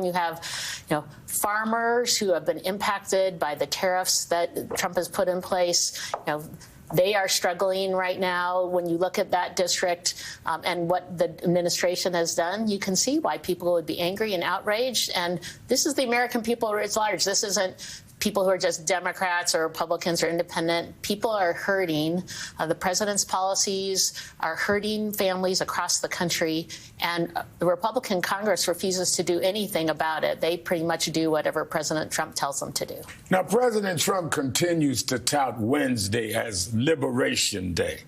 You have, farmers who have been impacted by the tariffs that Trump has put in place. They are struggling right now. When you look at that district and what the administration has done, you can see why people would be angry and outraged. And this is the American people at large. This isn't people who are just Democrats or Republicans or independent. People are hurting. The president's policies are hurting families across the country, and the Republican Congress refuses to do anything about it. They pretty much do whatever President Trump tells them to do. Now, President Trump continues to tout Wednesday as Liberation Day,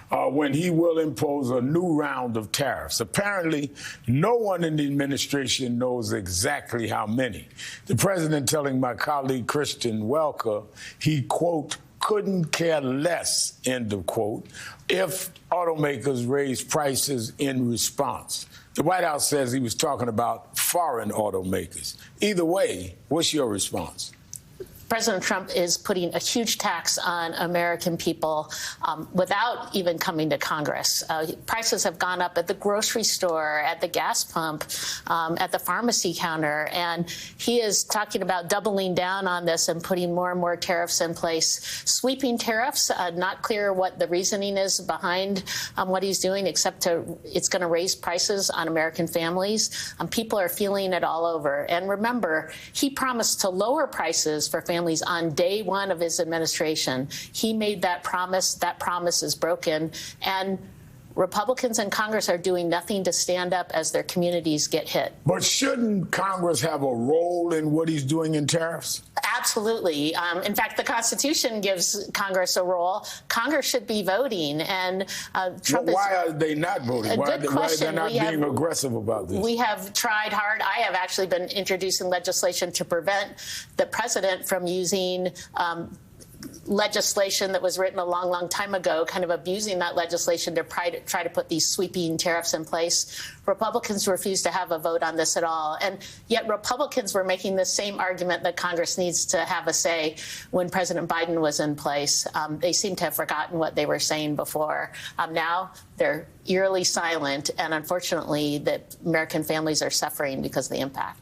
when he will impose a new round of tariffs. Apparently, no one in the administration knows exactly how many. The president telling my colleague Christian Welker he, quote, couldn't care less, end of quote, if automakers raise prices in response. The White House says he was talking about foreign automakers. Either way, what's your response? President Trump is putting a huge tax on American people without even coming to Congress. Prices have gone up at the grocery store, at the gas pump, at the pharmacy counter, and he is talking about doubling down on this and putting more and more tariffs in place. Sweeping tariffs, not clear what the reasoning is behind what he's doing, except it's going to raise prices on American families. People are feeling it all over. And remember, he promised to lower prices for families on day one of his administration. He made that promise. That promise is broken. And Republicans in Congress are doing nothing to stand up as their communities get hit. But shouldn't Congress have a role in what he's doing in tariffs? Absolutely. In fact, the Constitution gives Congress a role. Congress should be voting, and Trump why are they not voting? Why are they not being aggressive about this? We have tried hard. I have actually been introducing legislation to prevent the president from using legislation that was written a long, long time ago, kind of abusing that legislation to try to put these sweeping tariffs in place. Republicans refused to have a vote on this at all. And yet Republicans were making the same argument that Congress needs to have a say when President Biden was in place. They seem to have forgotten what they were saying before. Now they're eerily silent. And unfortunately, the American families are suffering because of the impact.